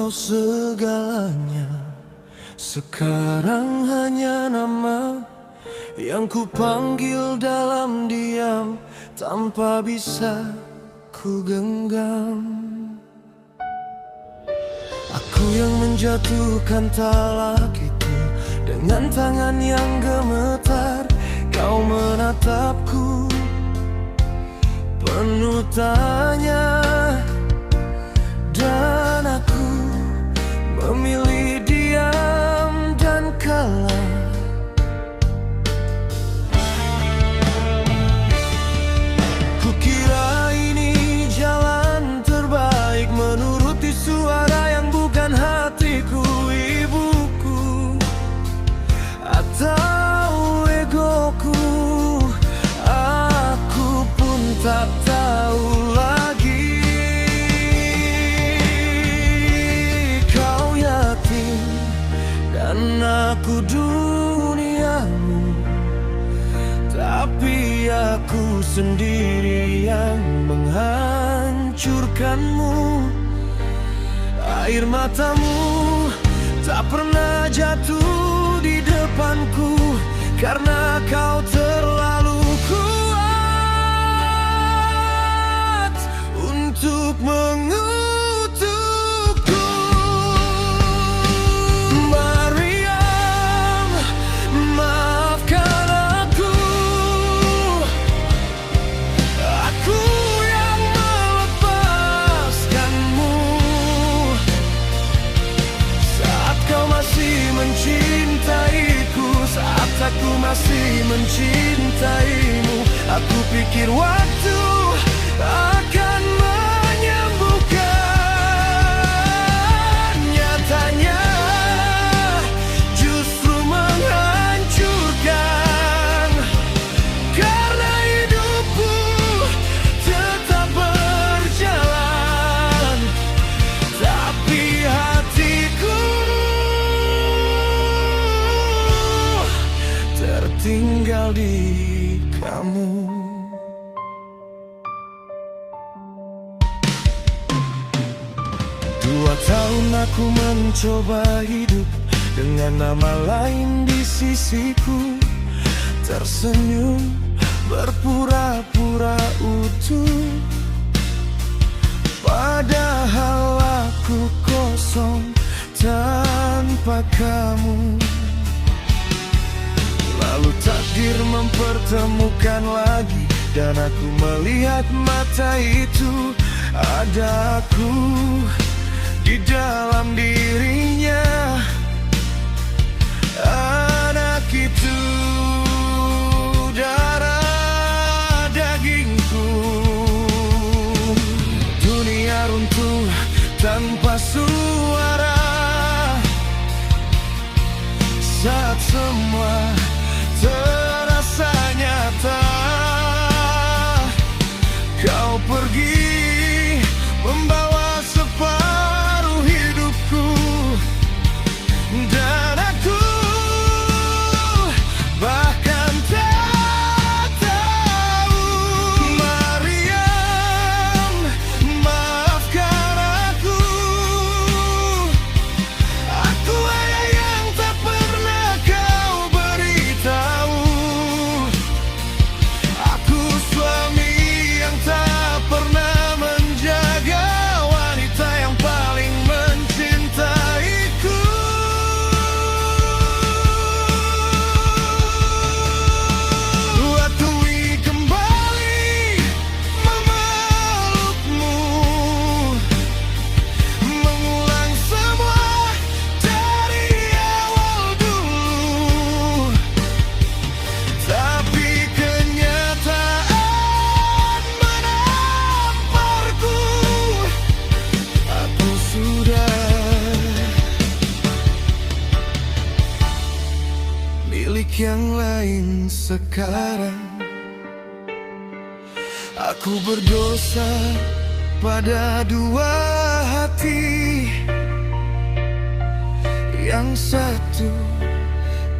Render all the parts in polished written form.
kau segalanya. Sekarang hanya nama yang ku panggil dalam diam, tanpa bisa ku genggam. Aku yang menjatuhkan talak itu dengan tangan yang gemetar. Kau menatapku penuh tanya, dan aku memilih diam dan kalah. Kukira ini jalan terbaik, menuruti suara yang bukan hatiku, ibuku atau egoku. Aku pun tak tahu lagi. Kau yatim dan aku duniamu, tapi aku sendiri yang menghancurkanmu. Air matamu tak pernah jatuh di depanku, karena kau terlalu kuat untuk mengutukku. Maryam, maafkan aku. Aku yang melepaskanmu saat kau masih mencintaiku, saat aku masih mencintaimu. Aku pikir waktu akan menyembuhkan, nyatanya justru menghancurkan. Karena hidupku tetap berjalan, tapi hatiku tertinggal di kamu. 2 tahun aku mencoba hidup dengan nama lain di sisiku, tersenyum berpura-pura utuh, padahal aku kosong tanpa kamu. Lalu takdir mempertemukan lagi, dan aku melihat mata itu, ada aku di dalam dirinya. Anak itu darah dagingku. Dunia runtuh tanpa suara saat semua terasa nyata. Kau pergi membawa separuh hidupku, dan aku bahkan tak tahu. Maryam, maafkan aku. Aku ayah yang tak pernah kau beritahu. Aku suami yang tak pernah menjaga wanita yang paling mencintaiku. Akui kembali memelukmu, mengulang semua dari awal dulu. Tapi kenyataan menamparku. Aku sudah milik yang lain sekarang. Aku berdosa pada 2 hati. Yang satu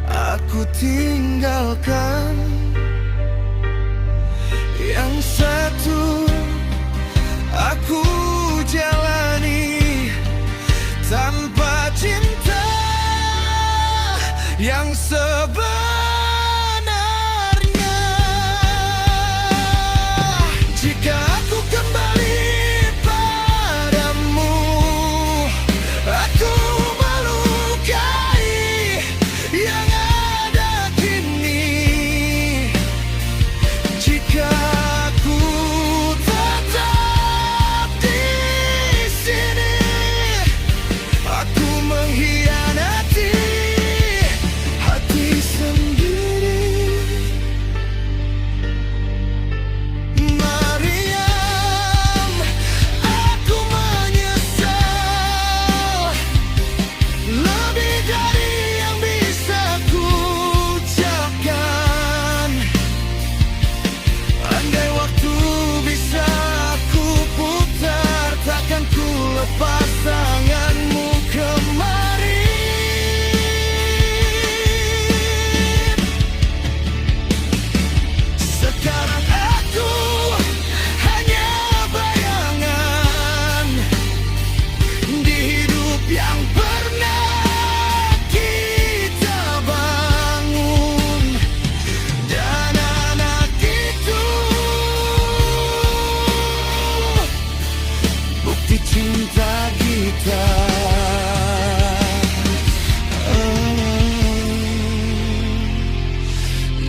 aku tinggalkan, yang satu aku jalani. Tak cinta kita.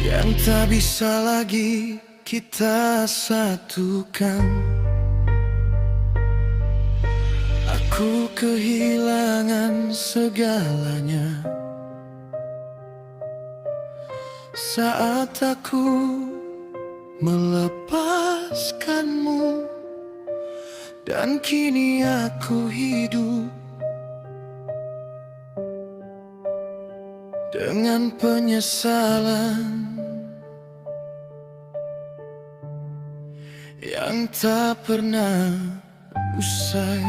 Yang tak bisa lagi kita satukan. Aku kehilangan segalanya saat aku melepaskanmu, dan kini aku hidup dengan penyesalan yang tak pernah usai.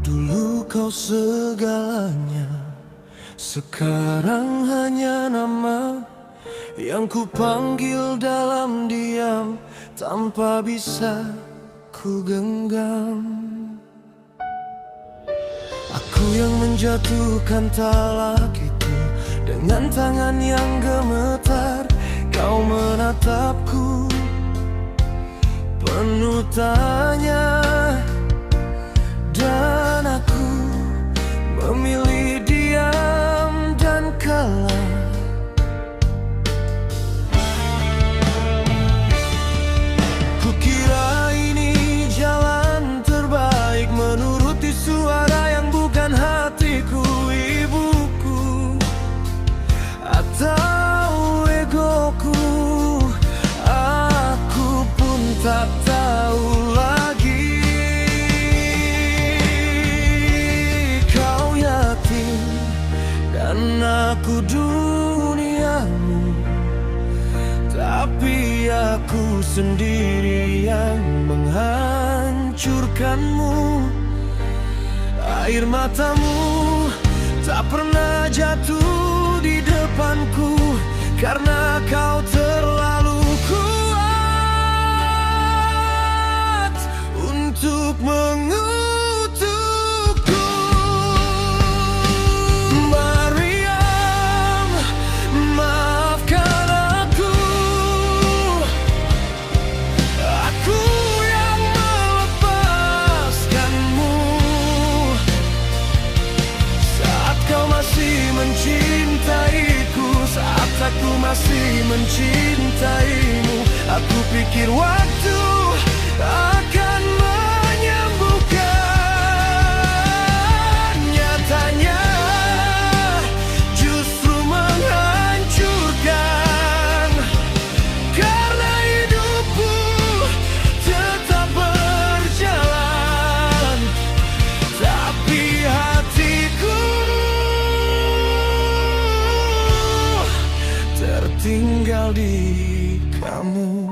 Dulu kau segalanya, sekarang hanya nama yang ku panggil dalam diam tanpa bisa ku genggam. Aku yang menjatuhkan talak itu dengan tangan yang gemetar. Kau menatapku penuh tanya, dan aku memilih diam dan kalah. Kukira ini jalan terbaik, menuruti suara yang bukan hatiku, ibuku atau egoku. Aku pun tak tahu lagi. Dan aku duniamu, tapi aku sendiri yang menghancurkanmu. Air matamu tak pernah jatuh di depanku, karena kau terlalu kuat untuk mengutukku. Mencintaiku saat aku masih mencintaimu, aku pikir waktu akan menyembuhkan. Nyatanya justru menghancurkan, karena hidupku tetap berjalan, tapi hatiku tertinggal di kamu.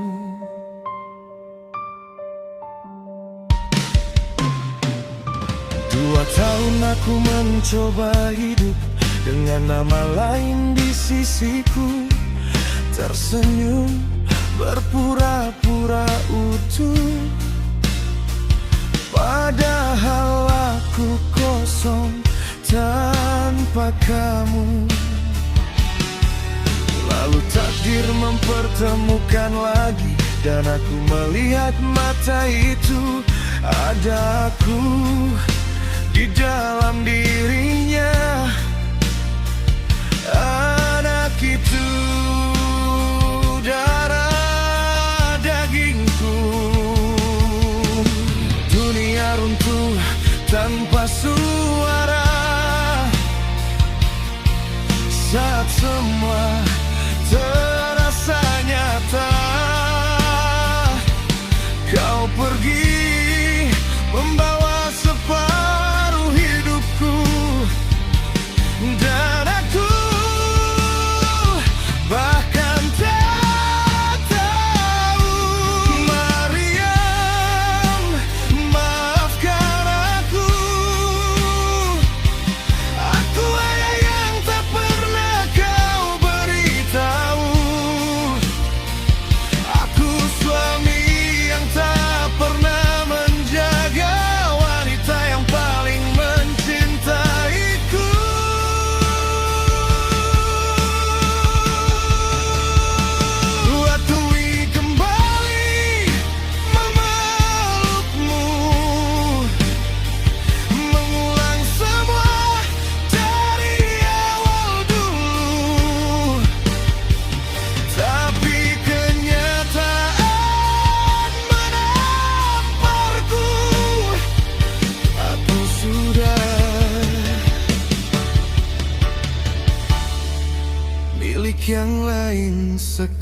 Dua tahun aku mencoba hidup dengan nama lain di sisiku, tersenyum berpura-pura utuh, padahal aku kosong tanpa kamu. Lalu takdir mempertemukan lagi, dan aku melihat mata itu, ada aku di dalam dirinya. Anak itu darah dagingku. Dunia runtuh tanpa suara saat semua terasa nyata. Kau pergi membawa separuh hidupku, dan aku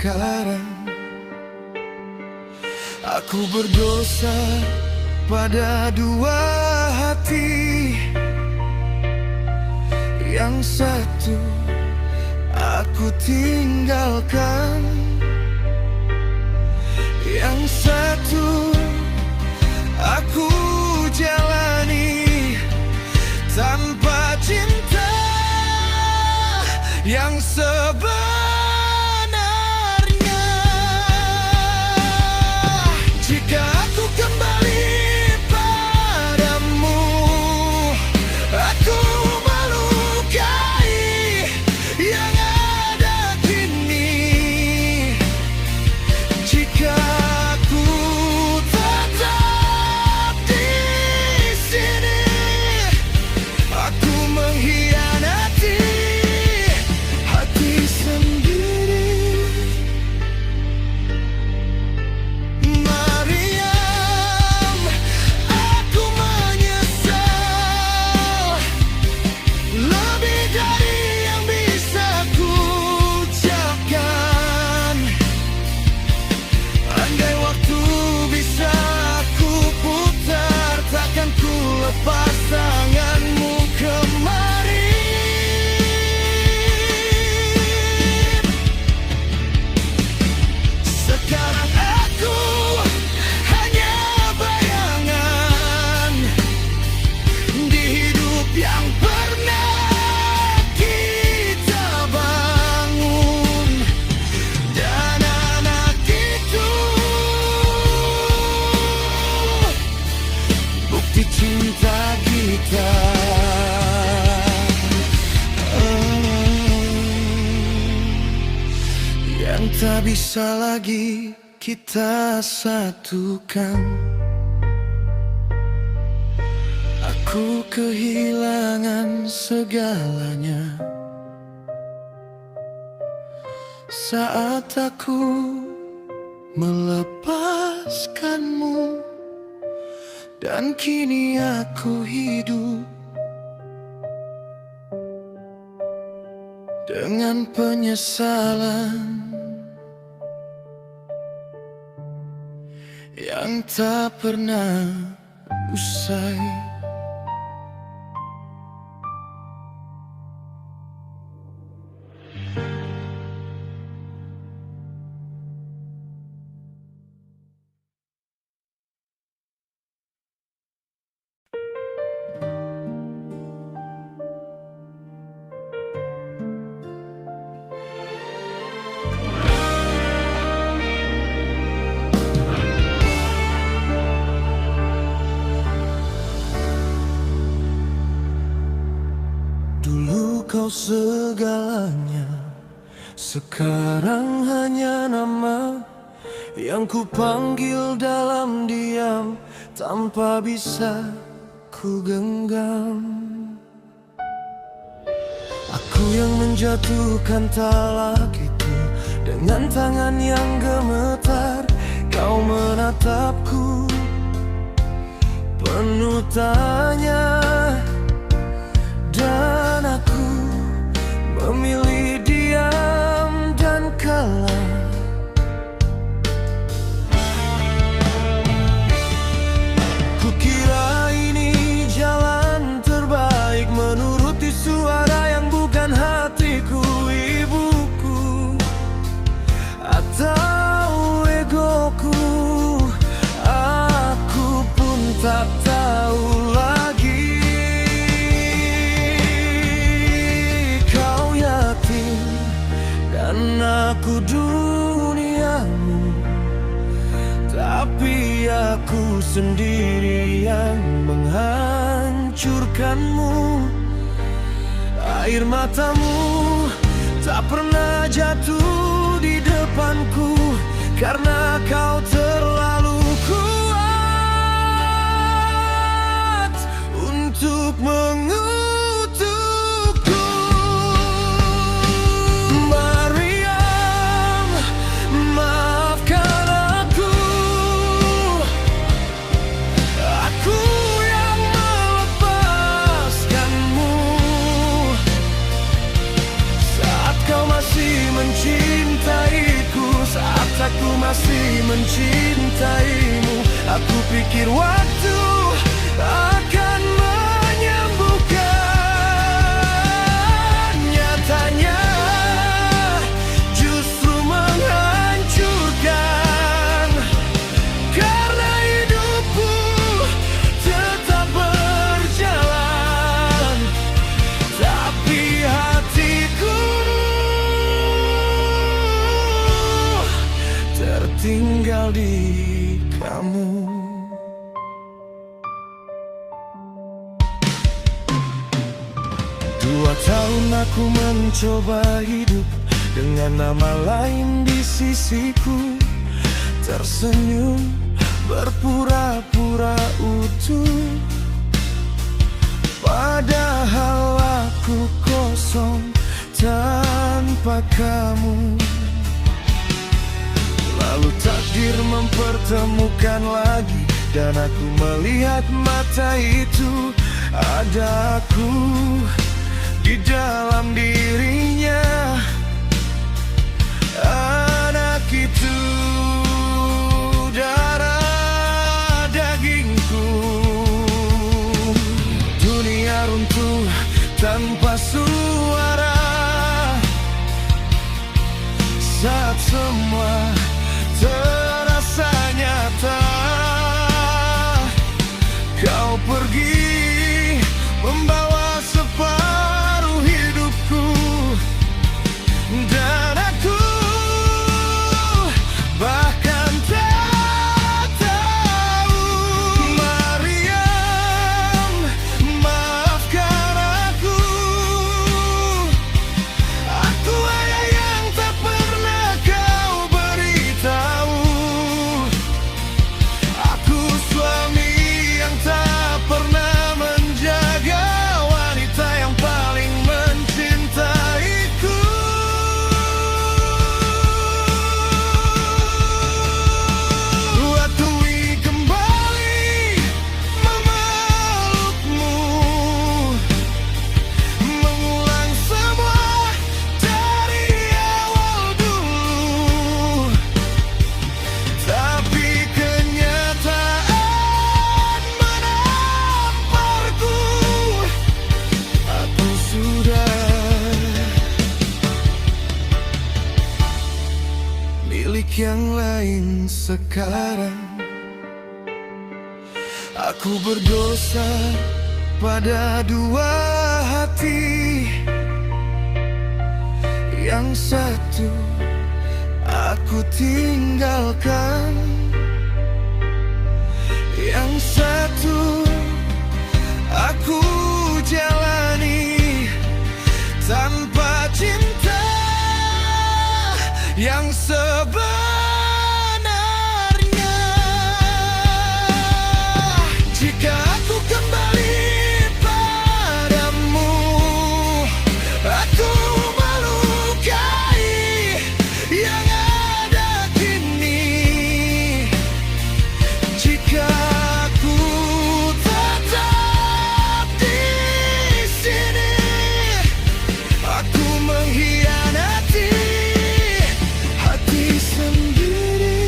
sekarang. Aku berdosa pada dua hati. Yang satu aku tinggalkan, yang satu aku jalani tanpa cinta yang sebenarnya. Jika aku kembali padamu, aku melukai yang ada kini. Jika aku tetap di sini, aku mengkhianati hati sendiri. Mariam, aku menyesal lebih dari yang bisa ku ucapkan. Andai waktu bisa ku putar, takkan ku lepas tanganmu kemari. Sekarang aku hanya bayangan di hidup yang pernah kita bangun. Dan anak itu bukti cinta kita. Yang tak bisa lagi kita satukan. Aku kehilangan segalanya saat aku melepaskanmu. Dan kini aku hidup dengan penyesalan yang tak pernah usai. Dulu kau segalanya, sekarang hanya nama yang ku panggil dalam diam tanpa bisa ku genggam. Aku yang menjatuhkan talak itu dengan tangan yang gemetar. Kau menatapku penuh tanya, dan aku memilih diam dan kalah. Kukira ini jalan terbaik, menuruti suara yang bukan hatiku, ibuku atau egoku. Aku pun tak tahu lagi. Dan aku duniamu, tapi aku sendiri yang menghancurkanmu. Air matamu tak pernah jatuh di depanku, karena kau terlalu kuat untuk mengutukku. Mariam, maafkan aku. Aku yang melepaskanmu saat kau masih mencintaiku. pikir waktu akan menyembuhkan, nyatanya justru menghancurkan. Karena hidupku tetap berjalan, tapi hatiku tertinggal di kamu. 2 tahun aku mencoba hidup dengan nama lain di sisiku, tersenyum berpura-pura utuh, padahal aku kosong tanpa kamu. Lalu takdir mempertemukan lagi, dan aku melihat mata itu, ada aku di dalam dirinya. Anak itu darah dagingku. Dunia runtuh tanpa suara saat semua terasa nyata. Kau pergi membawa separuh hidupku, dan aku bahkan tak tahu. Maryam, maafkan aku. Aku ayah yang tak pernah kau beritahu. Aku suami yang tak pernah menjaga wanita yang paling mencintaiku. Waktu kembali memelukmu, mengulang semua dari awal dulu. Tapi kenyataan menamparku. Aku sudah milik yang lain sekarang. Aku berdosa pada 2 hati. Yang satu aku tinggalkan, yang satu aku jalani tanpa cinta yang sebenarnya. Jika aku kembali padamu, aku melukai yang ada kini. Jika aku tetap di sini, aku mengkhianati hati sendiri.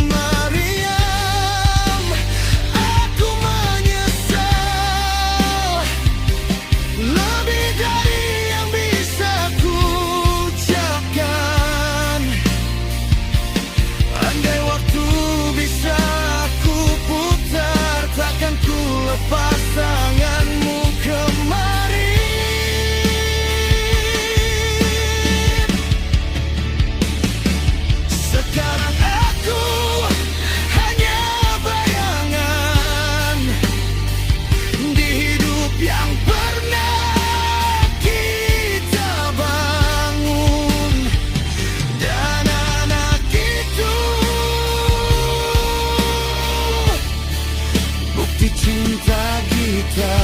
Maryam, aku menyesal lebih dari yang bisa ku ucapkan. Andai waktu bisa aku putar, takkan ku lepas tanganmu kemari. Sekarang aku hanya bayangan di hidup yang pernah kita bangun, dan anak itu bukti cinta kita.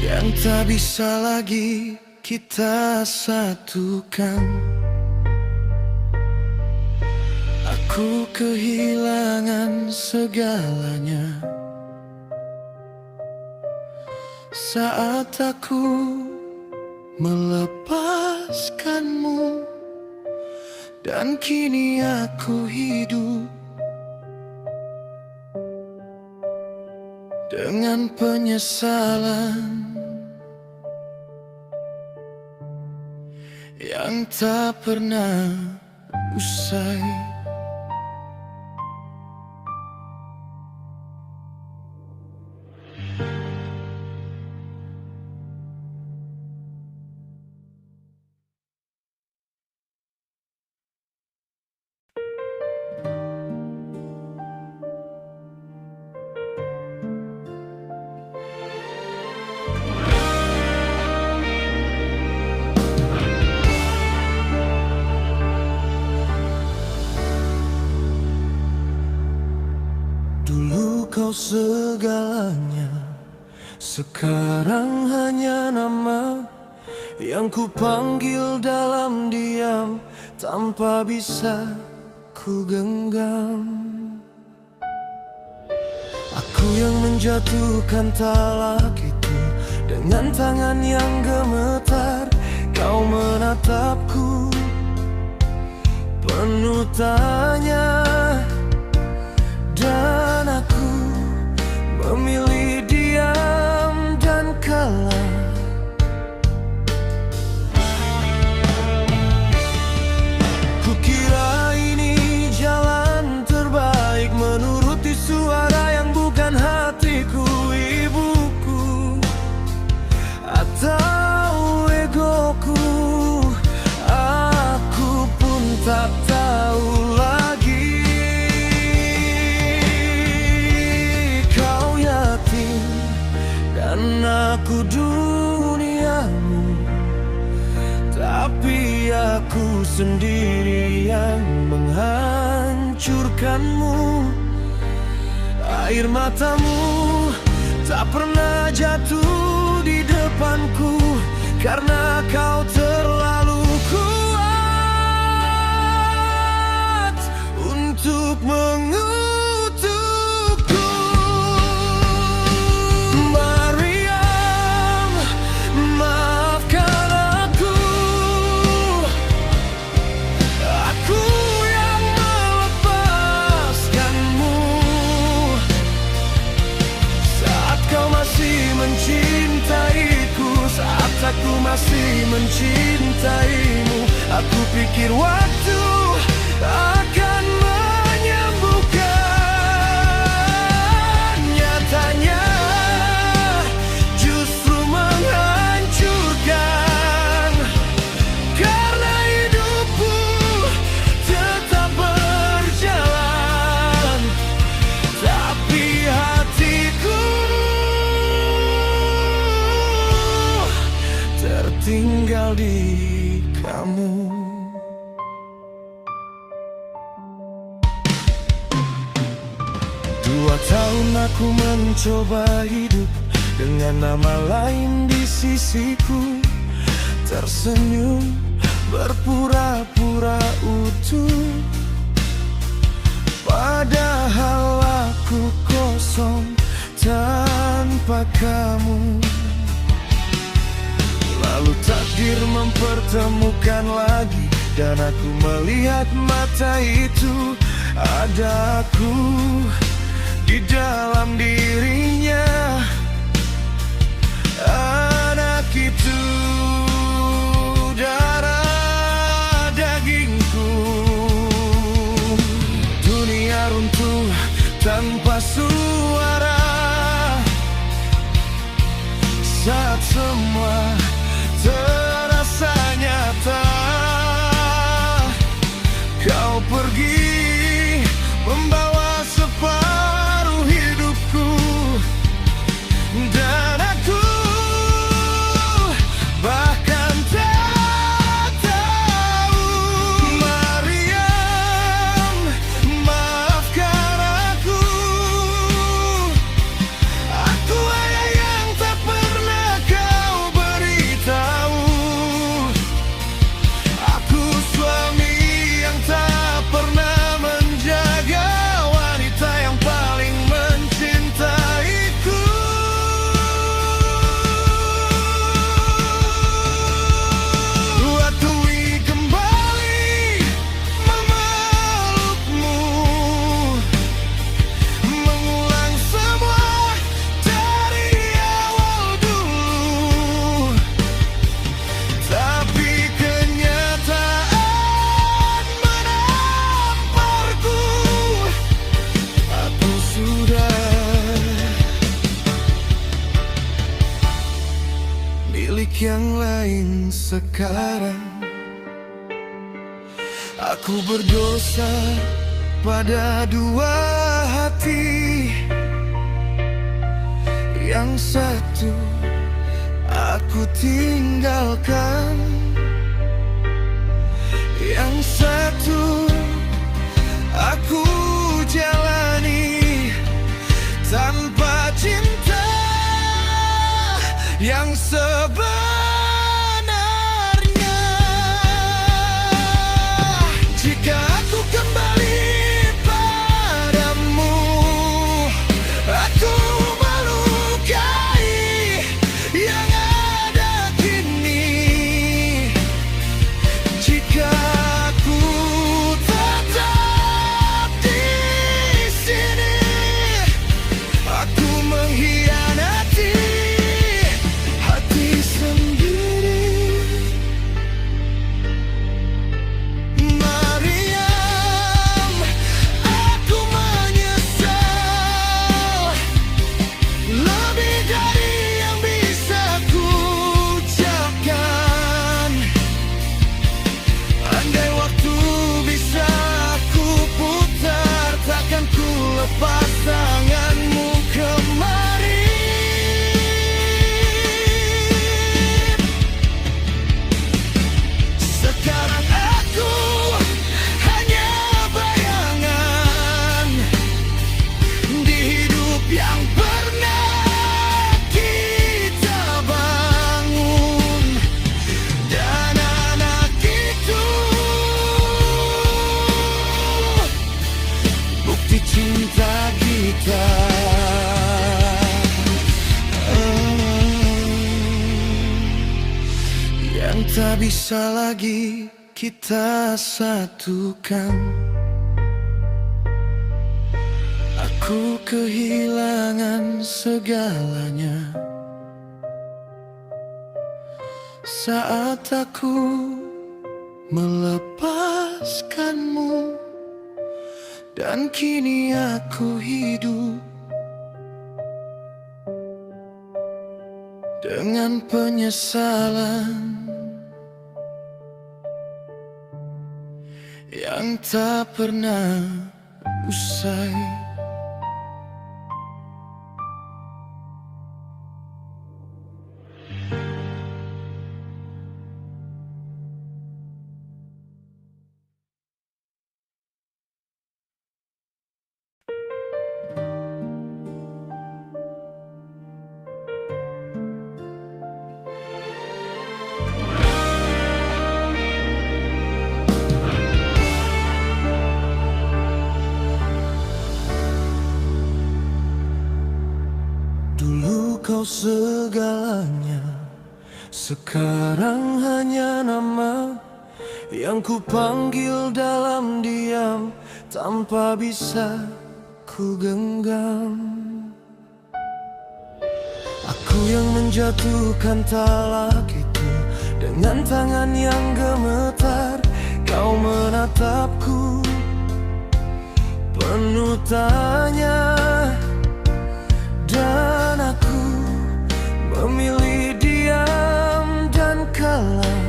Yang tak bisa lagi kita satukan. Aku kehilangan segalanya saat aku melepaskanmu, dan kini aku hidup dengan penyesalan yang tak pernah usai. Dulu kau segalanya, sekarang hanya nama yang ku panggil dalam diam, tanpa bisa ku genggam. Aku yang menjatuhkan talak itu dengan tangan yang gemetar. Kau menatapku penuh tanya, dan aku memilih diam dan kalah. Kukira ini jalan terbaik, menuruti suara yang bukan hatiku, ibuku atau egoku. Aku pun tak tahu lagi. Dan aku duniamu, tapi aku sendiri yang menghancurkanmu. Air matamu tak pernah jatuh di depanku, karena kau terlalu kuat untuk mengutukku. Mencintaiku saat aku masih mencintaimu, aku pikir waktu akan menyembuhkan. Nyatanya justru menghancurkan, karena hidupku tetap berjalan, tapi hatiku tertinggal di kamu. Dua tahun aku mencoba hidup dengan nama lain di sisiku, tersenyum berpura-pura utuh, padahal aku kosong tanpa kamu. Lalu takdir mempertemukan lagi, dan aku melihat mata itu, ada aku di dalam dirinya. Anak itu darah dagingku. Dunia runtuh tanpa suara saat semua terasa nyata. Kau pergi membawa separuh hidupku, dan aku milik yang lain sekarang. Aku berdosa pada dua hati, yang satu aku tinggalkan, yang satu aku jalani tanpa cinta yang sebenarnya. Jika aku kembali padamu, aku melukai yang ada kini. Jika aku tetap di sini, aku mengkhianati hati sendiri. Mariam, aku menyesal lebih dari yang bisa ku ucapkan. Andai waktu bisa ku putar, takkan ku lepas tanganmu kemari. Sekarang aku hanya bayangan di hidup yang pernah kita bangun, dan anak itu bukti cinta kita. Yang tak bisa lagi kita satukan. Aku kehilangan segalanya saat aku melepaskanmu, dan kini aku hidup dengan penyesalan yang tak pernah usai. Dulu kau segalanya, sekarang hanya nama yang ku panggil dalam diam tanpa bisa ku genggam. Aku yang menjatuhkan talak itu dengan tangan yang gemetar. Kau menatapku penuh tanya, dan aku memilih diam dan kalah.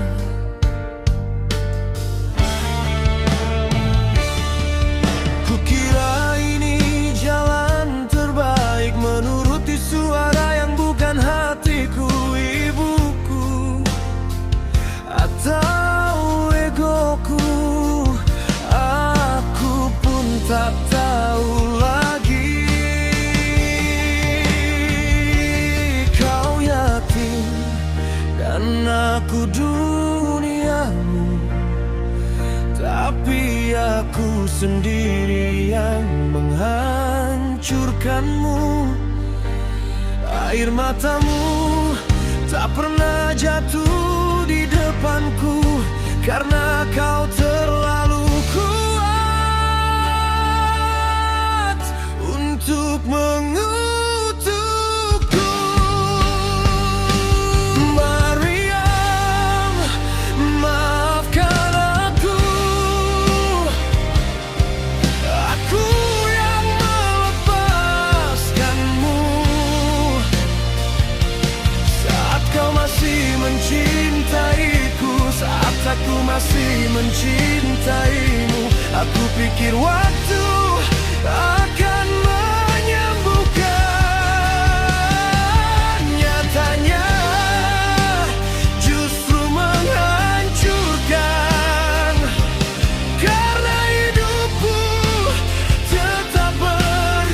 Kukira ini jalan terbaik, menuruti suara yang bukan hatiku, ibuku atau egoku. Aku pun tak tahu lagi. Dan aku duniamu, tapi aku sendiri yang menghancurkanmu. Air matamu tak pernah jatuh di depanku, karena kau terlalu kuat untuk mengutukku. Mariam, maafkan aku. Aku yang melepaskanmu saat kau masih masih mencintaimu. Aku pikir waktu akan menyembuhkan, nyatanya justru menghancurkan. Karena hidupku tetap berjalan,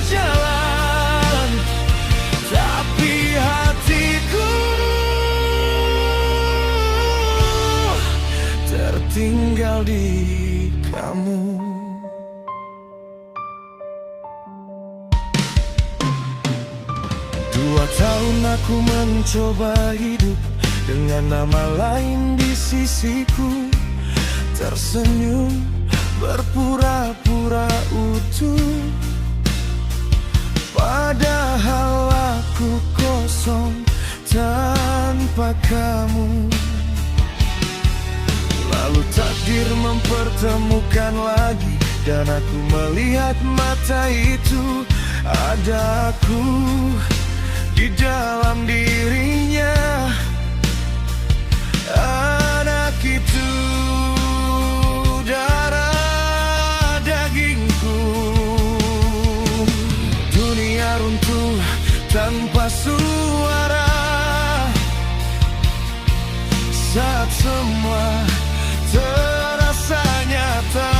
tapi hatiku tertinggal di kamu. 2 tahun aku mencoba hidup dengan nama lain di sisiku, tersenyum berpura-pura utuh, padahal aku kosong tanpa kamu. Lalu takdir mempertemukan lagi, dan aku melihat mata itu, ada aku di dalam dirinya. Anak itu darah dagingku. Dunia runtuh tanpa suara saat semua terasa nyata.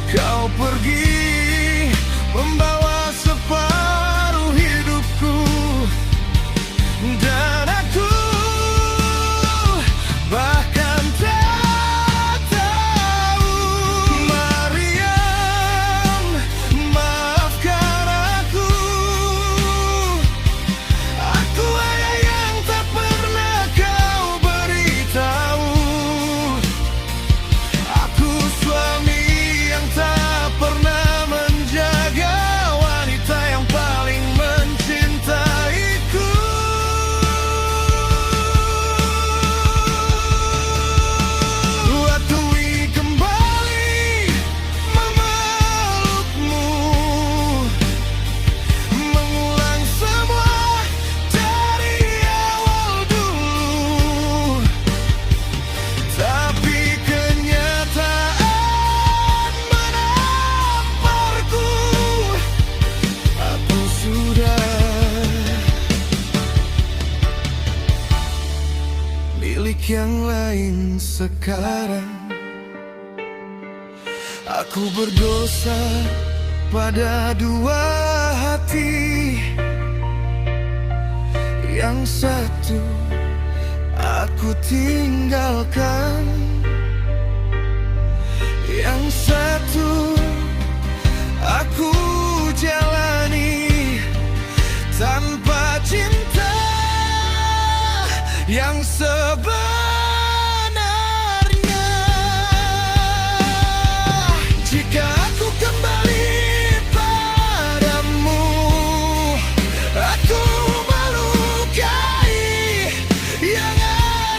Kau pergi membawa separuh hidupku, dan aku bahkan tak tahu. Maryam, maafkan aku. Aku ayah yang tak pernah kau beritahu. Aku suami yang tak pernah menjaga wanita yang paling mencintaiku. Waktu kembali memelukmu, mengulang semua dari awal dulu. Tapi kenyataan menamparku. Aku sudah milik yang lain sekarang. Aku berdosa pada 2 hati. Yang satu aku tinggalkan, yang satu aku jalani tanpa cinta yang sebenarnya. Jika aku kembali padamu, aku melukai yang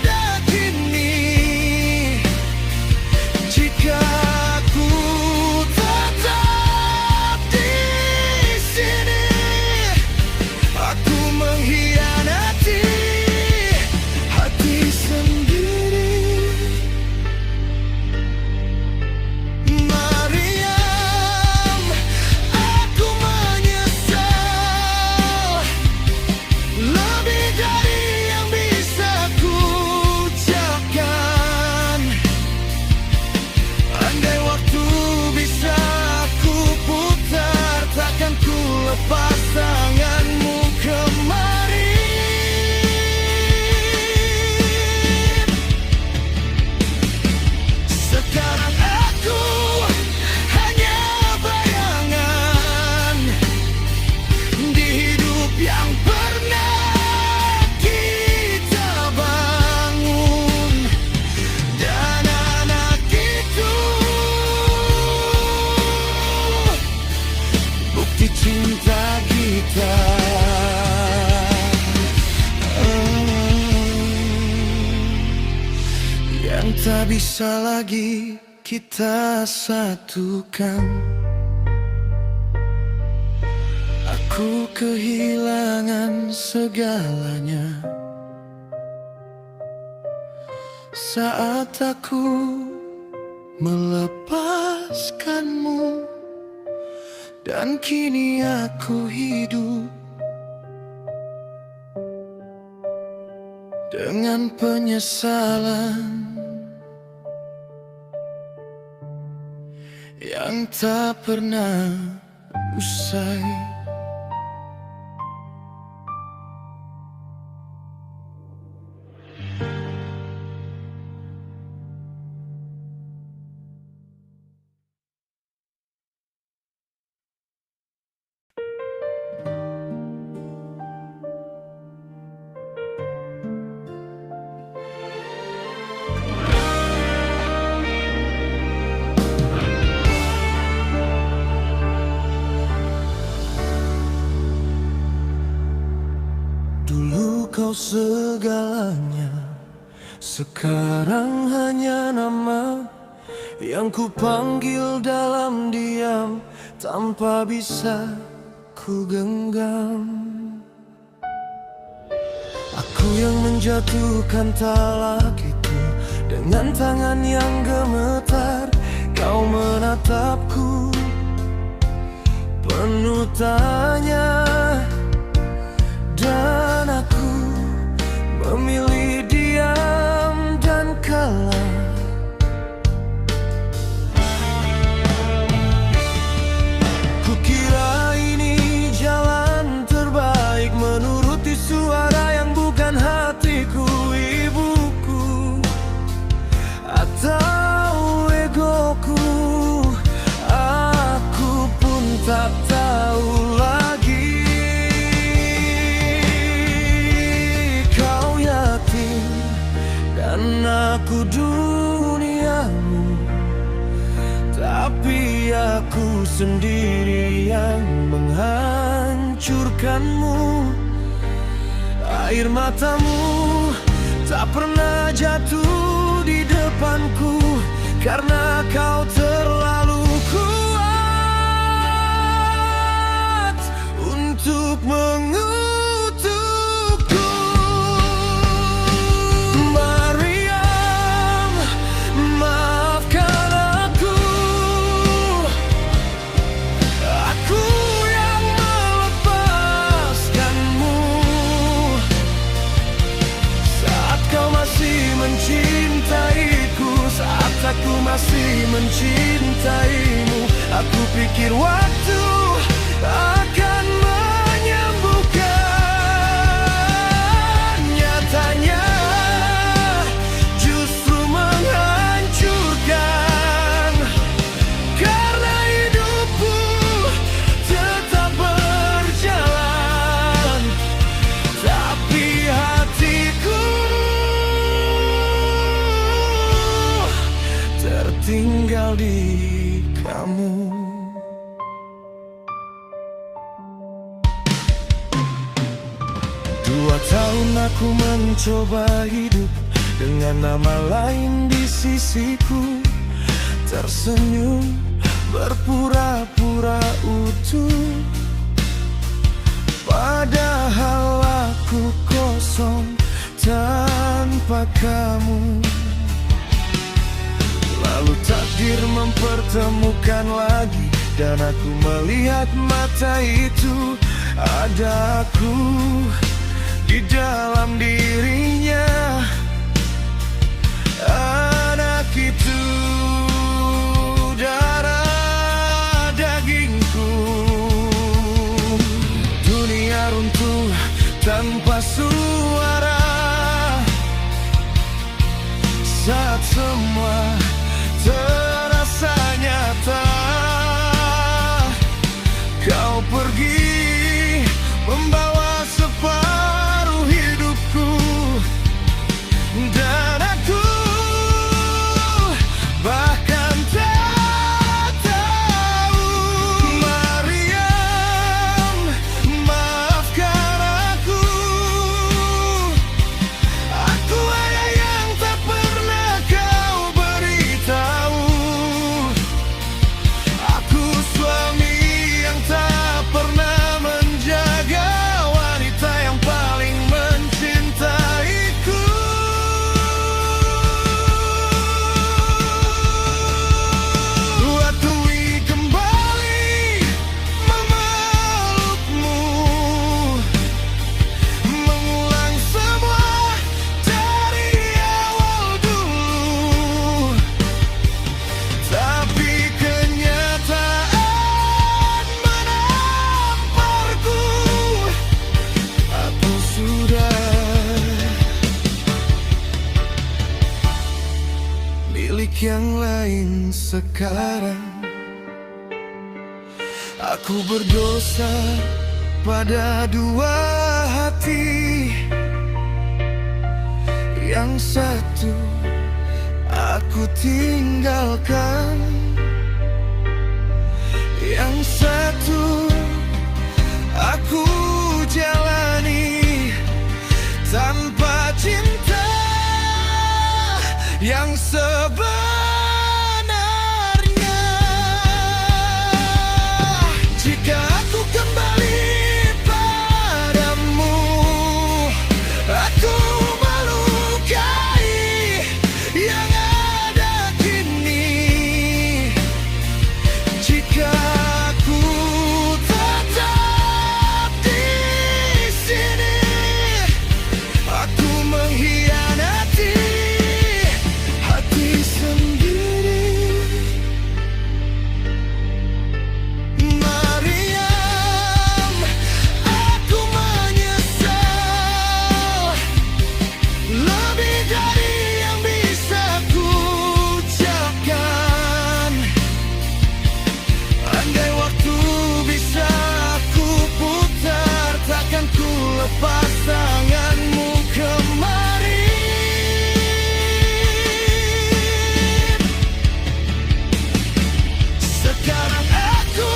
ada kini. Jika aku tetap di sini, aku mengkhianati hati sendiri. Maryam, aku menyesal lebih dari yang bisa ku ucapkan. Andai waktu bisa ku putar, takkan ku lepas tanganmu kemari. Sekarang aku hanya bayangan di hidup yang pernah kita bangun, dan anak itu bukti cinta kita. Yang tak bisa lagi kita satukan. Aku kehilangan segalanya. saat aku melepaskanmu, dan kini aku hidup dengan penyesalan yang tak pernah usai. Dulu kau segalanya, sekarang hanya nama yang ku panggil dalam diam, tanpa bisa ku genggam. Aku yang menjatuhkan talak itu dengan tangan yang gemetar. Kau menatapku penuh tanya, dan aku memilih diam dan kalah. Kukira ini jalan terbaik, menuruti suara yang bukan hatiku, ibuku atau egoku. Aku pun tak tahu lagi. Dan aku duniamu, tapi aku sendiri yang menghancurkanmu. Air matamu tak pernah jatuh di depanku, karena kau terlalu kuat untuk mengutukku. Mencintaiku saat aku masih mencintaimu, aku pikir waktu akan menyembuhkan. Nyatanya justru menghancurkan, karena hidupku tetap berjalan, tapi hatiku tertinggal di kamu. Dua tahun aku mencoba hidup dengan nama lain di sisiku, tersenyum berpura-pura utuh, padahal aku kosong tanpa kamu. Lalu takdir mempertemukan lagi, dan aku melihat mata itu, ada aku di dalam dirinya. Anak itu darah dagingku. Dunia runtuh tanpa suara saat semua terasa nyata. Kau pergi membawa separuh hidupku. yang lain sekarang. Aku berdosa pada dua hati, yang satu aku tinggalkan, yang satu aku jalani tanpa cinta yang sebenarnya. Jika aku kembali padamu, aku melukai yang ada kini. Jika aku tetap di sini, aku mengkhianati hati sendiri. Mariam, aku menyesal lebih dari yang bisa ku ucapkan. Andai waktu bisa ku putar, takkan ku lepas tanganmu kemari. Sekarang aku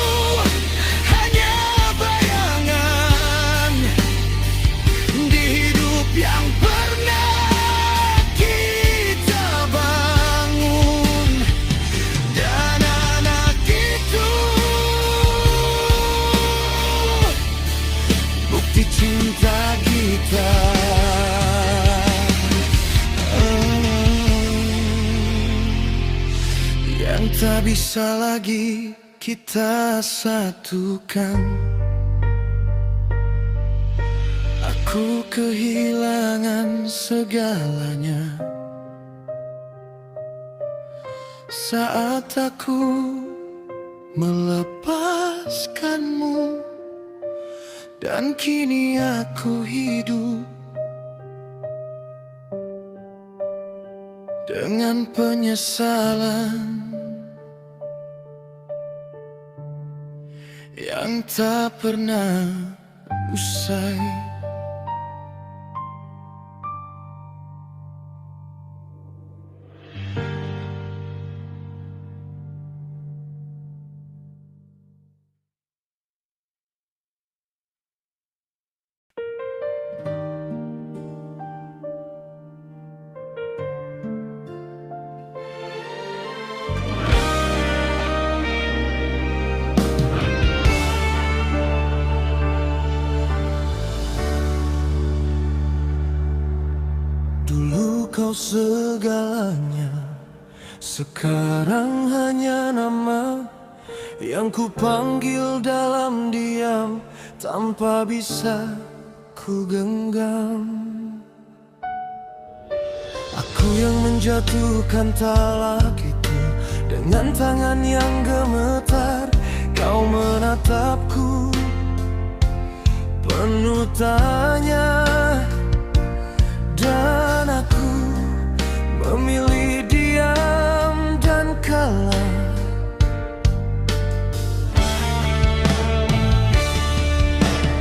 hanya bayangan di hidup yang pernah kita bangun, dan anak itu bukti cinta kita. Yang tak bisa lagi kita satukan. Aku kehilangan segalanya saat aku melepaskanmu, dan kini aku hidup dengan penyesalan yang tak pernah usai. Dulu kau segalanya, sekarang hanya nama yang ku panggil dalam diam tanpa bisa ku genggam. Aku yang menjatuhkan talak itu dengan tangan yang gemetar. Kau menatapku penuh tanya, dan aku memilih diam dan kalah.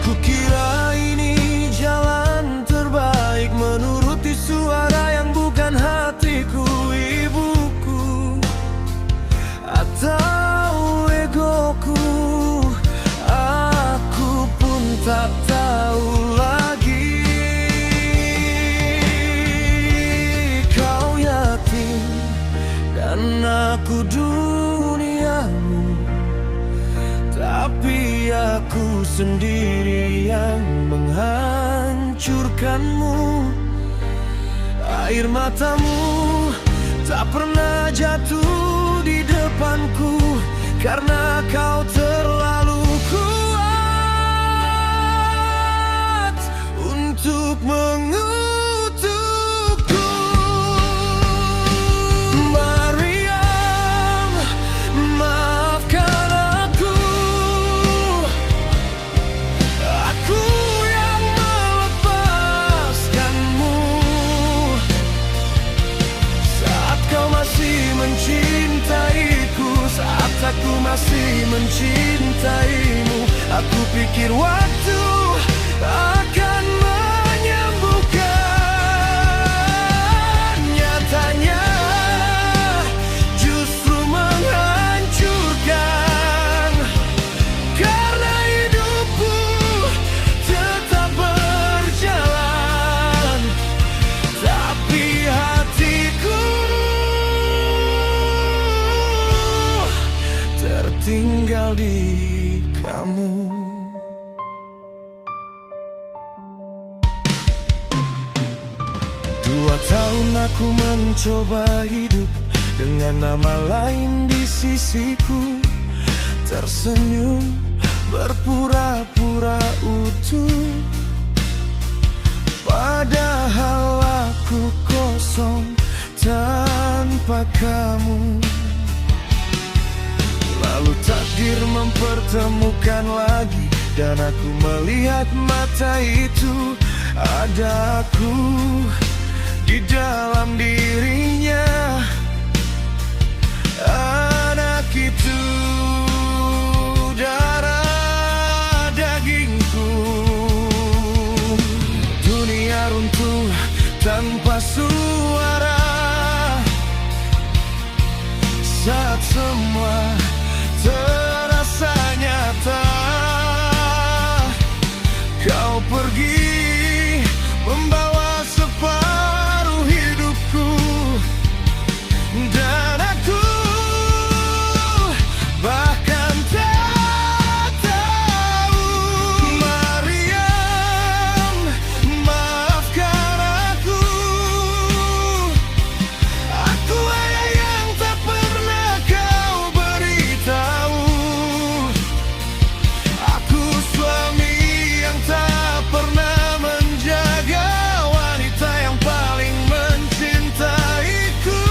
Kukira ini jalan terbaik, menuruti suara yang bukan hatiku, ibuku atau egoku. Aku pun tak tahu lagi. Dan aku duniamu, tapi aku sendiri yang menghancurkanmu. Air matamu tak pernah jatuh di depanku, karena kau terlalu kuat untuk mengutukku. Mariam, maafkan aku. Aku yang melepaskanmu saat kau masih masih mencintaimu. Aku pikir waktu akan menyembuhkan, nyatanya justru menghancurkan. Karena hidupku tetap berjalan, tapi hatiku tertinggal di kamu. Dua tahun aku mencoba hidup dengan nama lain di sisiku, tersenyum berpura-pura utuh, padahal aku kosong tanpa kamu. Lalu takdir mempertemukan lagi, dan aku melihat mata itu, ada aku di dalam dirinya. Anak itu darah dagingku. Dunia runtuh tanpa suara saat semua terasa nyata. Kau pergi membawa separuh hidupku, dan aku bahkan tak tahu. Maryam, maafkan aku. Aku ayah yang tak pernah kau beritahu. Aku suami yang tak pernah menjaga wanita yang paling mencintaiku.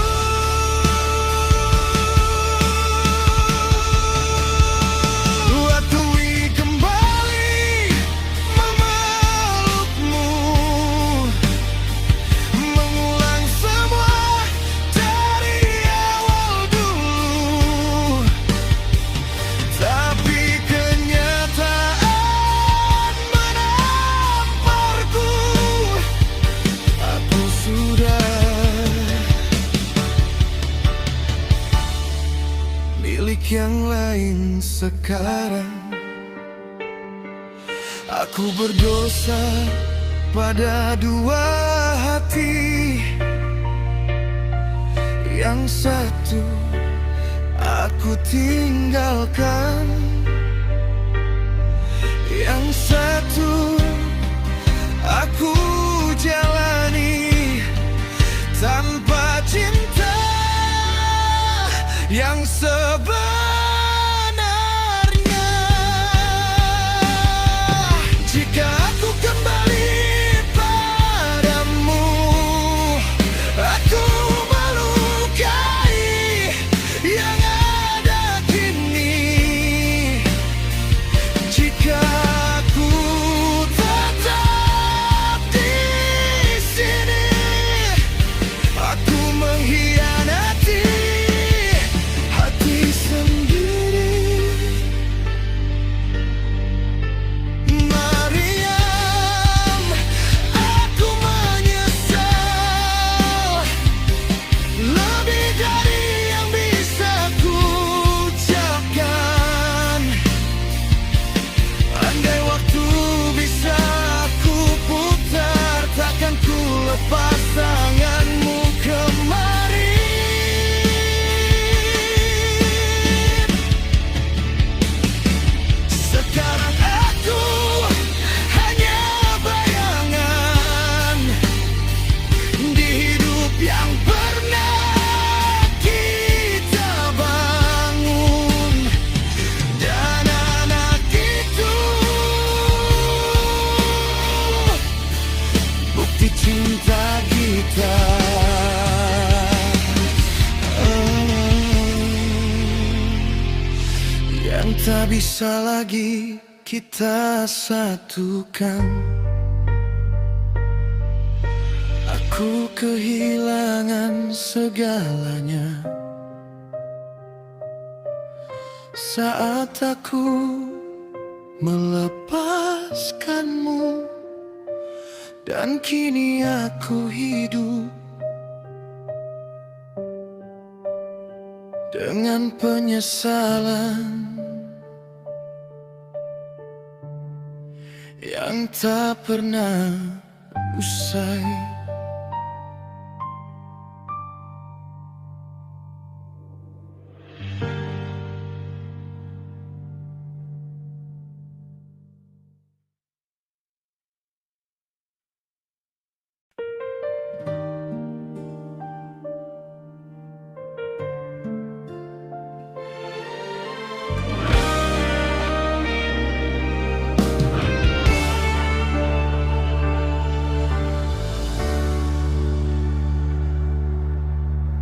Waktu kembali memelukmu, mengulang semua dari awal dulu. Tapi kenyataan menamparku. Aku sudah milik yang lain sekarang. Aku berdosa pada dua hati. Yang satu aku tinggalkan, yang satu aku jalani tanpa cinta yang sebenarnya. Jika aku kembali padamu, aku melukai yang ada kini. Jika aku tetap di sini, aku mengkhianati hati sendiri. Maryam, aku menyesal lebih dari yang bisa ku ucapkan. Andai waktu bisa ku putar, takkan ku lepas tanganmu kemari. Sekarang aku hanya bayangan di hidup yang pernah kita bangun, dan anak itu bukti cinta kita. Yang tak bisa lagi kita satukan. Aku kehilangan segalanya. saat aku melepaskanmu, dan kini aku hidup dengan penyesalan yang tak pernah usai.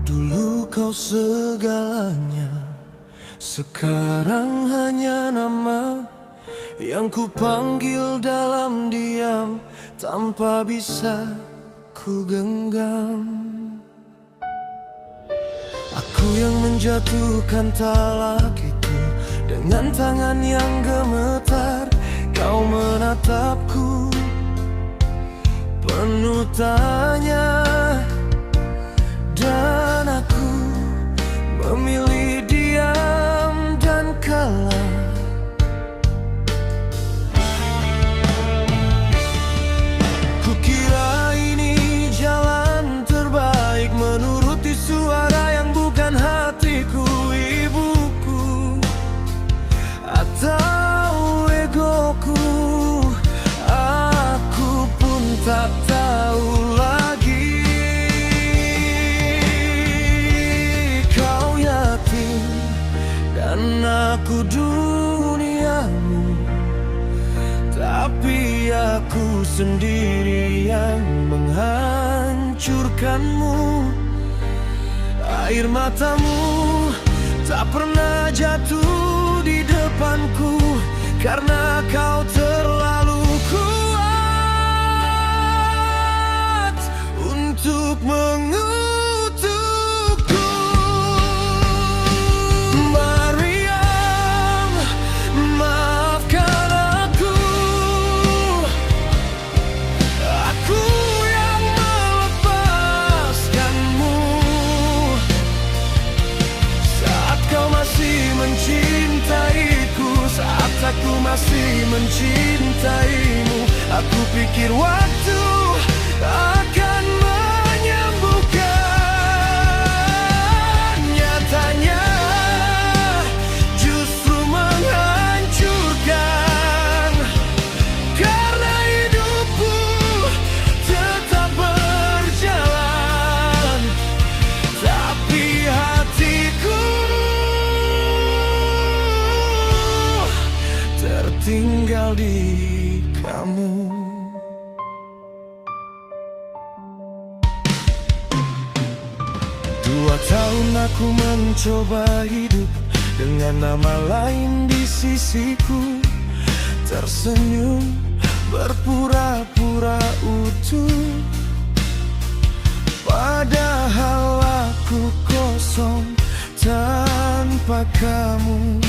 Dulu kau segalanya, sekarang hanya nama yang ku panggil dalam diam tanpa bisa ku genggam. Aku yang menjatuhkan talak itu dengan tangan yang gemetar. Kau menatapku penuh tanya, dan aku memilih diam dan kalah. Kukira ini jalan terbaik, menuruti suara yang bukan hatiku, ibuku atau egoku. Aku pun tak tahu lagi. Dan aku duniamu, tapi aku sendiri yang menghancurkanmu. Air matamu tak pernah jatuh di depanku, karena kau terlalu kuat untuk mengutukku. Aku masih mencintaimu. Aku pikir waktu akan menyembuhkan, nyatanya justru menghancurkan. Karena hidupku tetap berjalan, tapi hatiku tertinggal di kamu. Dua tahun aku mencoba hidup dengan nama lain di sisiku, tersenyum berpura-pura utuh, padahal aku kosong tanpa kamu.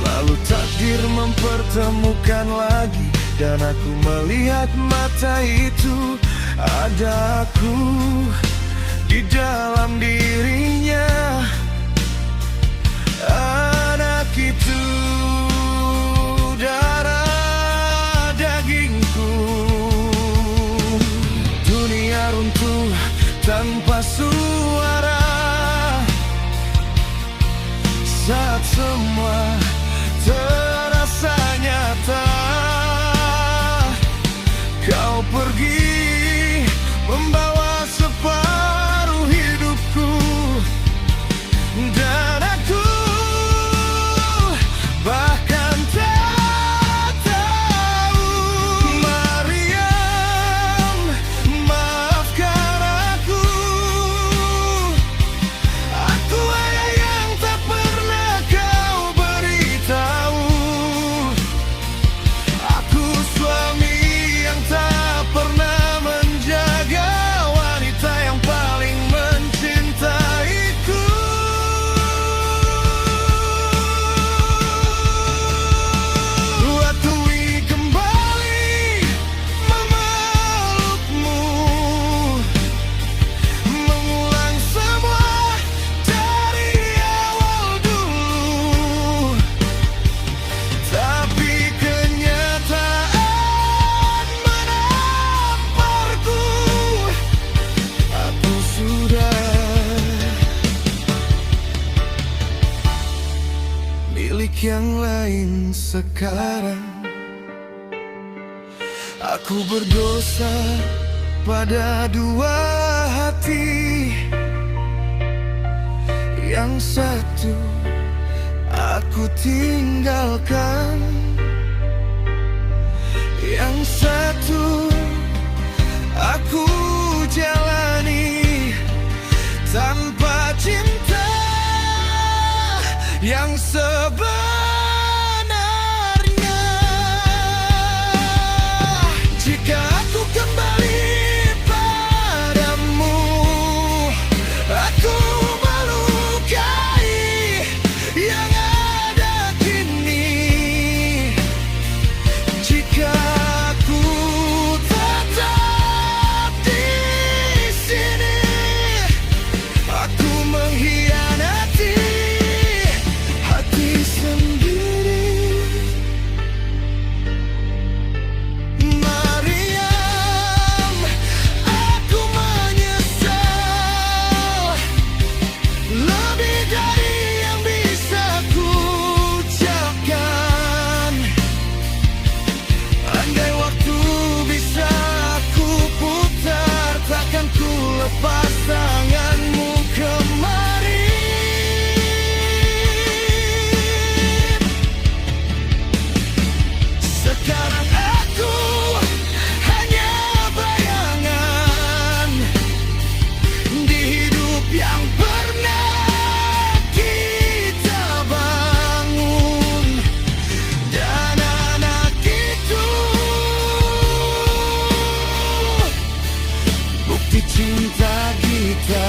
Lalu takdir mempertemukan lagi, dan aku melihat mata itu, ada aku di dalam dirinya. Anak itu darah dagingku. Dunia runtuh tanpa suara saat semua terasa nyata. Kau pergi membawa separuh hidupku, dan aku bahkan tak tahu. Maryam, maafkan aku. Aku ayah yang tak pernah kau beritahu. yang lain sekarang. Aku berdosa pada dua hati, yang satu aku tinggalkan, yang satu aku jalani tanpa cinta yang sebenarnya. Jika aku kembali padamu, aku melukai yang ada kini. Jika aku tetap di sini, aku mengkhianati hati sendiri. Mariam, aku menyesal lebih dari yang bisa ku ucapkan. Andai waktu bisa ku putar, takkan ku lepas tanganmu kemari. Sekarang aku hanya bayangan di hidup yang pernah kita bangun, dan anak itu bukti cinta kita.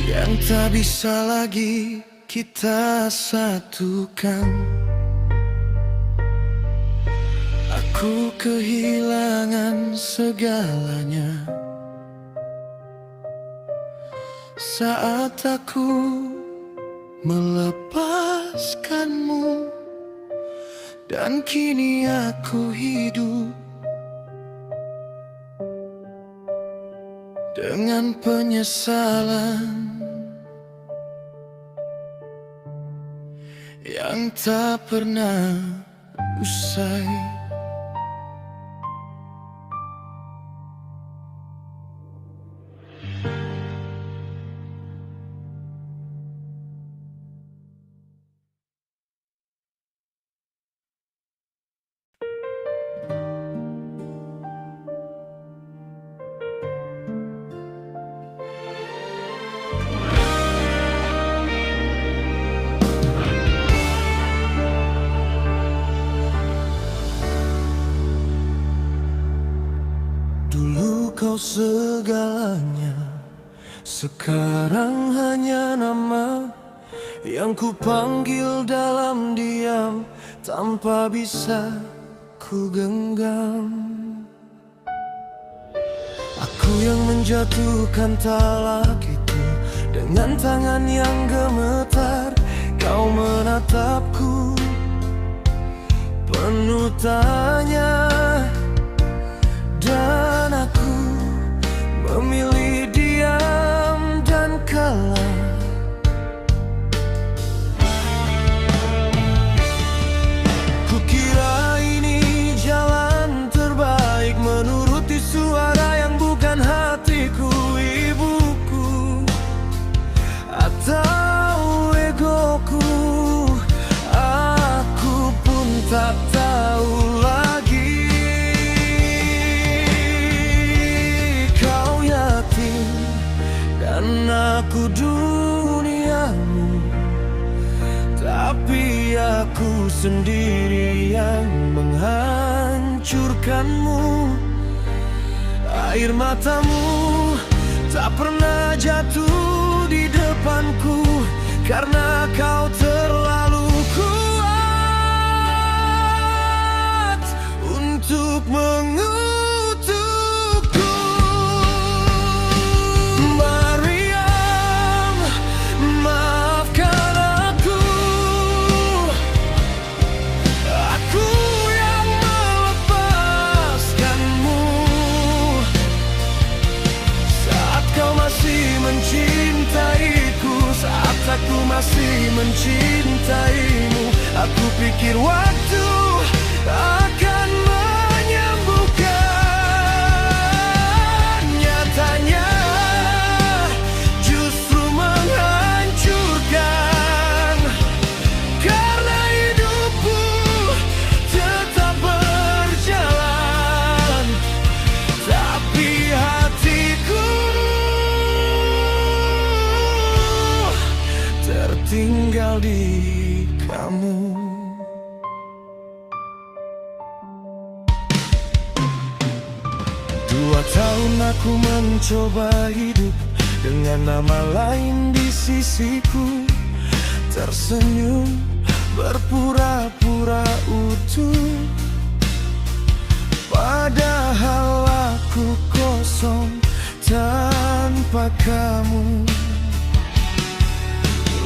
Yang tak bisa lagi kita satukan. Aku kehilangan segalanya saat aku melepaskanmu, dan kini aku hidup dengan penyesalan yang tak pernah usai. Dulu kau segalanya, sekarang hanya nama yang ku panggil dalam diam tanpa bisa ku genggam. Aku yang menjatuhkan talak itu dengan tangan yang gemetar. Kau menatapku penuh tanya, dan aku memilih diam dan kalah. Kukira ini jalan terbaik, menuruti suara yang bukan hatiku, ibuku atau egoku. Aku pun tak tahu lagi. Kau yatim dan aku duniamu, tapi aku sendiri yang menghancurkanmu. Air matamu tak pernah jatuh di depanku, karena kau terlalu kuat untuk mengutukku. Mariam, maafkan aku. Aku yang melepaskanmu saat kau masih masih mencintaimu. Aku pikir waktu akan menyembuhkan, nyatanya justru menghancurkan. Karena hidupku tetap berjalan, tapi hatiku tertinggal di kamu. 2 tahun aku mencoba hidup dengan nama lain di sisiku, tersenyum berpura-pura utuh, padahal aku kosong tanpa kamu.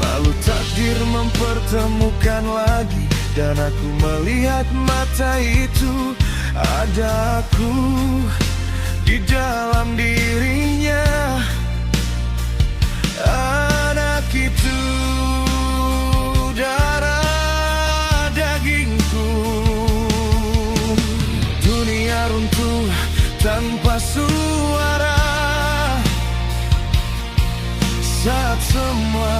Lalu takdir mempertemukan lagi, dan aku melihat mata itu, ada aku di dalam dirinya. Anak itu darah dagingku. Dunia runtuh tanpa suara saat semua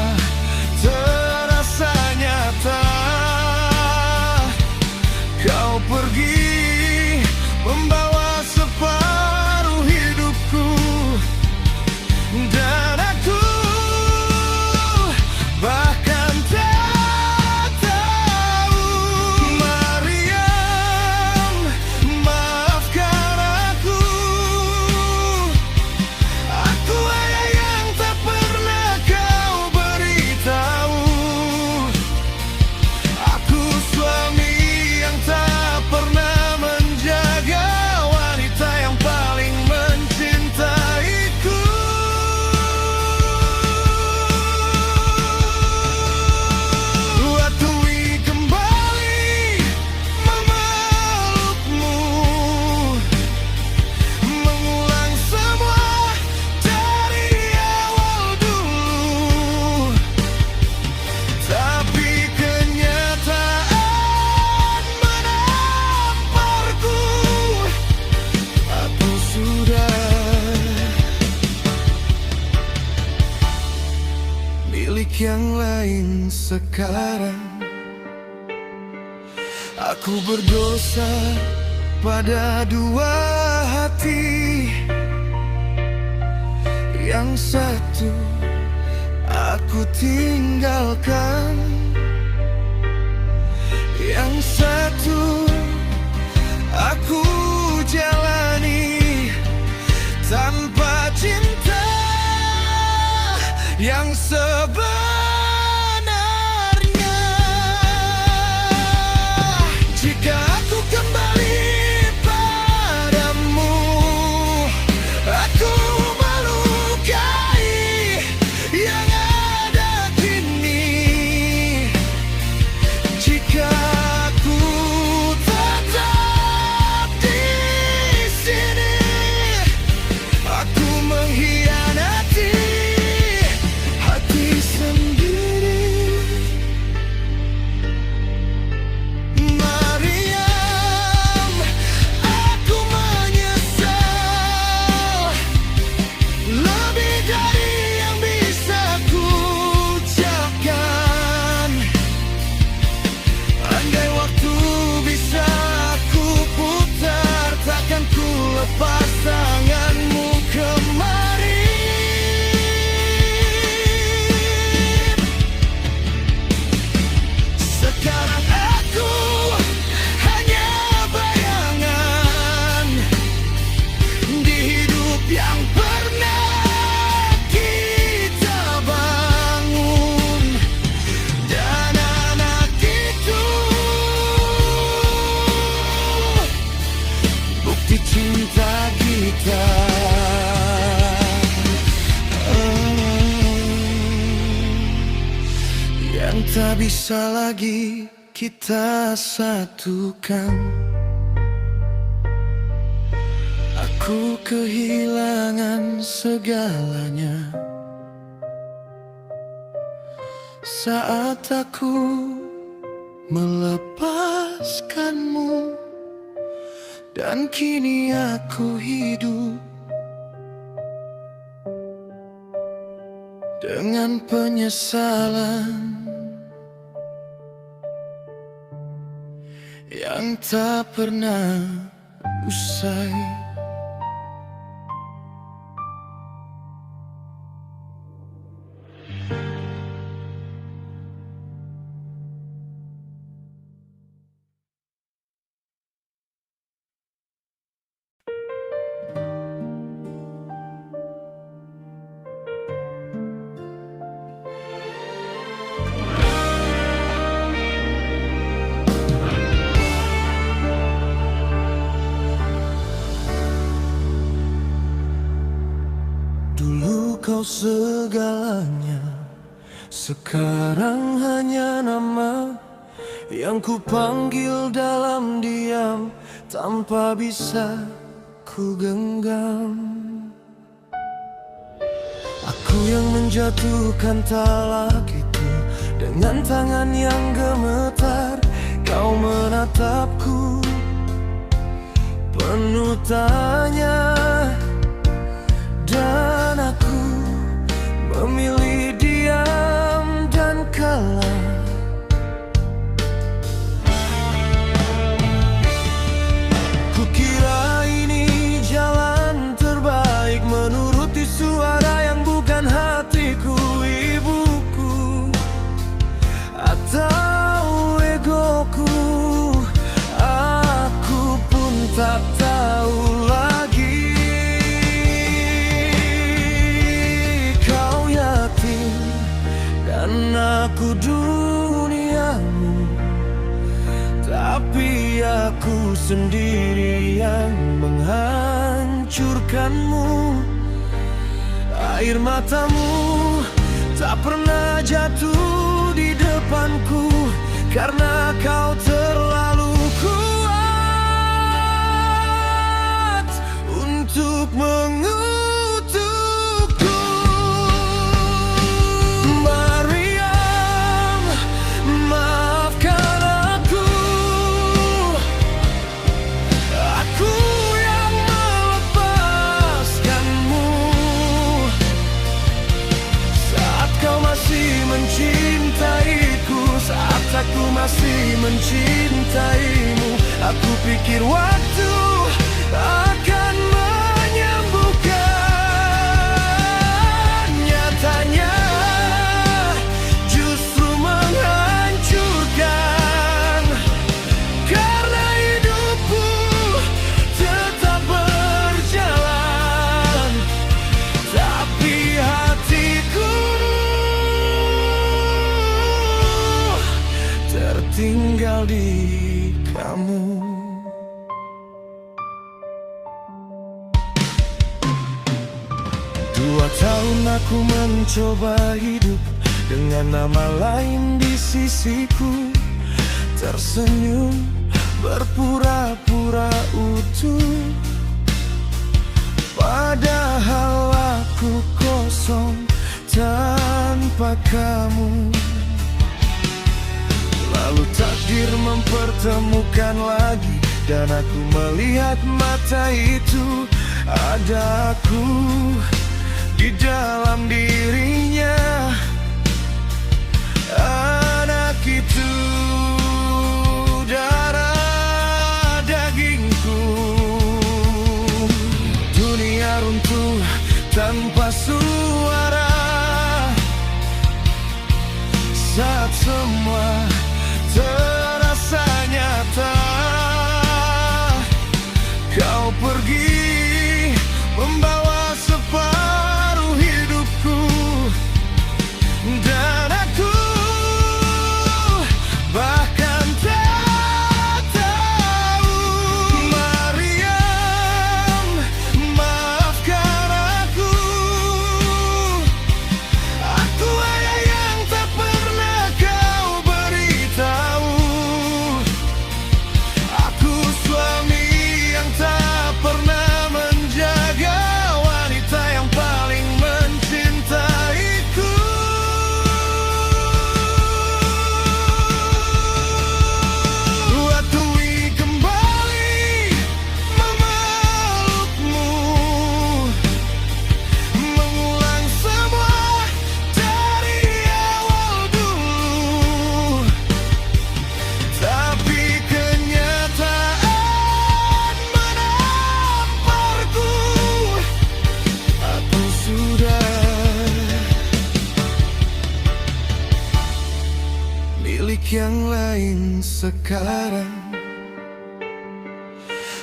terasa nyata. Kau pergi membawa separuh hidupku, dan aku bahkan tak tahu. Maryam, maafkan aku. Aku ayah yang tak pernah kau beritahu. Aku suami yang tak pernah menjaga wanita yang paling mencintaiku. Akui kembali memelukmu, mengulang semua dari awal dulu. Tapi kenyataan menamparku. Aku sudah milik yang lain sekarang. Aku berdosa pada 2 hati. Yang satu aku tinggalkan, yang satu aku jalani tanpa cinta yang sebenarnya. Jika aku kembali padamu, aku melukai yang ada kini. Jika aku tetap di sini, aku mengkhianati hati sendiri. Maryam, aku menyesal lebih dari yang bisa ku ucapkan. Andai waktu bisa ku putar, takkan ku lepas tanganmu kemari. Sekarang aku hanya bayangan di hidup yang pernah kita bangun, dan anak itu bukti cinta kita. Yang tak bisa lagi kita satukan. Aku kehilangan segalanya. saat aku melepaskanmu, dan kini aku hidup dengan penyesalan yang tak pernah usai. Dulu kau segalanya, sekarang hanya nama yang ku panggil dalam diam, tanpa bisa ku genggam. Aku yang menjatuhkan talak itu dengan tangan yang gemetar. Kau menatapku penuh tanya, dan aku memilih diam dan kalah. Kukira ini jalan terbaik, menuruti suara yang bukan hatiku, ibuku atau egoku. Aku pun tak tahu lagi. Dan aku duniamu, tapi aku sendiri yang menghancurkanmu. Air matamu tak pernah jatuh di depanku, karena kau terlalu kuat untuk mengutukku. Aku masih mencintaimu. Aku pikir waktu akan menyembuhkan, nyatanya justru menghancurkan. Karena hidupku tetap berjalan, tapi hatiku tinggal di kamu. Dua tahun aku mencoba hidup dengan nama lain di sisiku, tersenyum berpura-pura utuh, padahal aku kosong tanpa kamu. Lalu takdir mempertemukan lagi, dan aku melihat mata itu, ada aku di dalam dirinya. Anak itu darah dagingku. Dunia runtuh tanpa suara saat semua terasa nyata. Kau pergi membawa separuh hidupku, dan aku sekarang.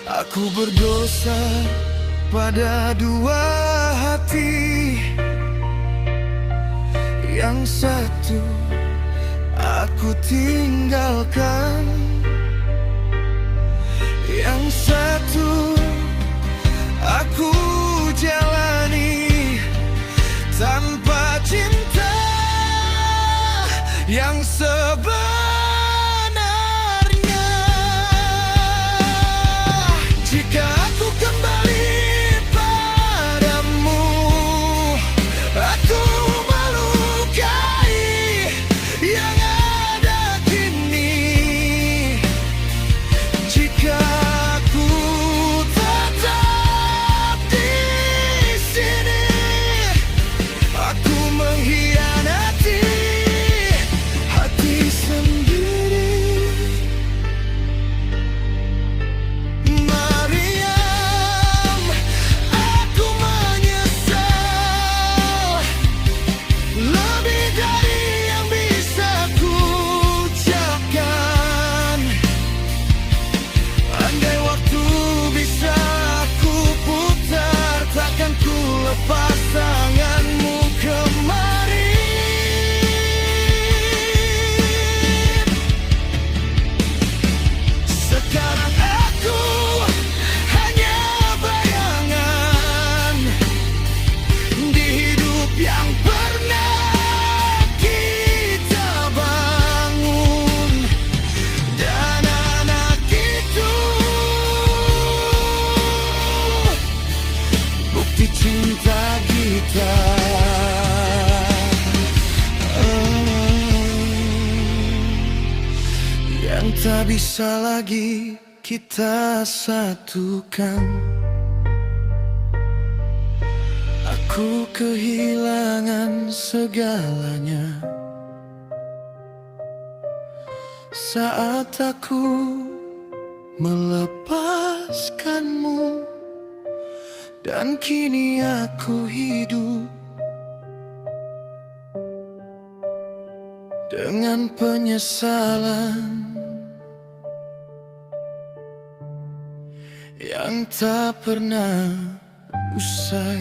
Aku berdosa pada dua hati, yang satu aku tinggalkan, yang satu aku jalani tanpa cinta yang sebenarnya. Jika aku kembali padamu, aku melukai yang ada kini. Jika aku tetap di sini, aku mengkhianati hati sendiri. Mariam, aku menyesal lebih dari yang bisa ku ucapkan. Andai waktu bisa ku putar, takkan ku lepas tanganmu kemari. Sekarang aku hanya bayangan di hidup yang pernah kita bangun, dan anak itu bukti cinta kita. Yang tak bisa lagi kita satukan. Aku kehilangan segalanya saat aku melepaskanmu, dan kini aku hidup dengan penyesalan yang tak pernah usai.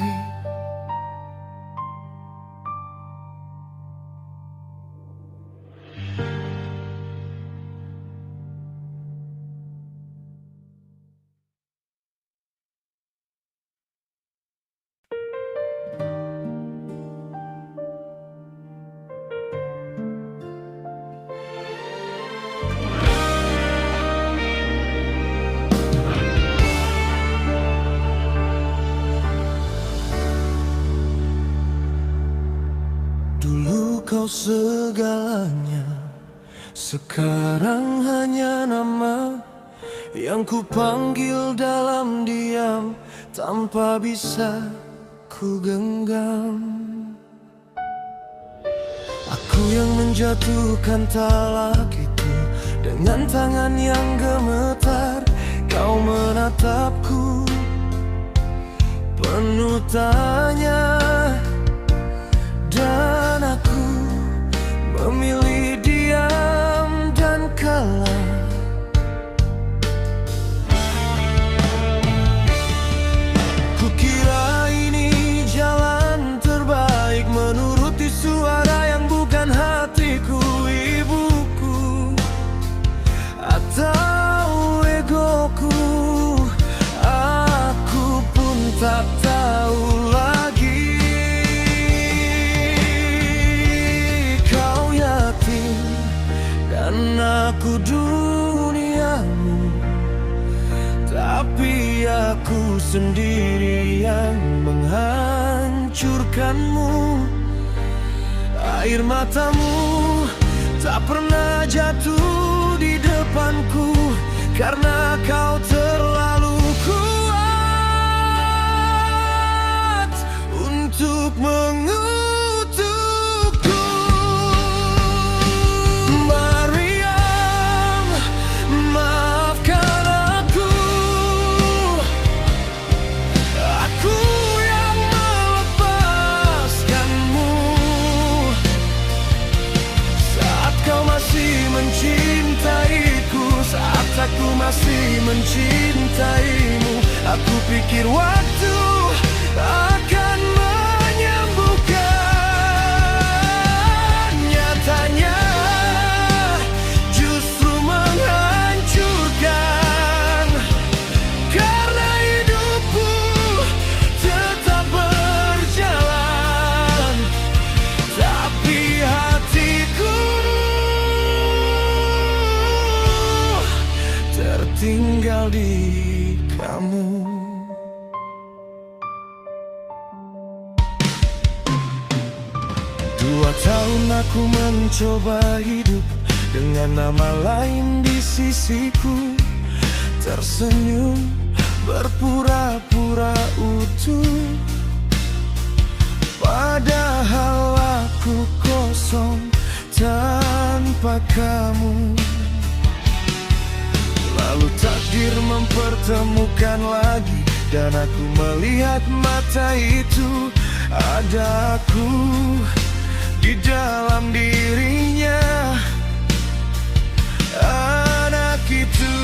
Dulu kau segalanya, sekarang hanya nama yang ku panggil dalam diam tanpa bisa ku genggam. Aku yang menjatuhkan talak itu dengan tangan yang gemetar. Kau menatapku penuh tanya, dan aku memilih diam dan kalah. Kukira ini jalan terbaik, menuruti suara yang bukan hatiku, ibuku atau egoku. Aku pun tak tahu lagi. Dan aku duniamu, tapi aku sendiri yang menghancurkanmu. Air matamu tak pernah jatuh di depanku, karena kau terlalu kuat untuk mengutukku. Mariam, maafkan aku. Aku yang melepaskanmu saat kau masih mencintaiku Aku pikir waktu akan menyembuhkan, nyatanya justru menghancurkan. Karena hidupku tetap berjalan, tapi hatiku tertinggal di kamu. 2 tahun aku mencoba hidup dengan nama lain di sisiku, tersenyum berpura-pura utuh, padahal aku kosong tanpa kamu. Lalu takdir mempertemukan lagi, dan aku melihat mata itu, ada aku di dalam dirinya. Anak itu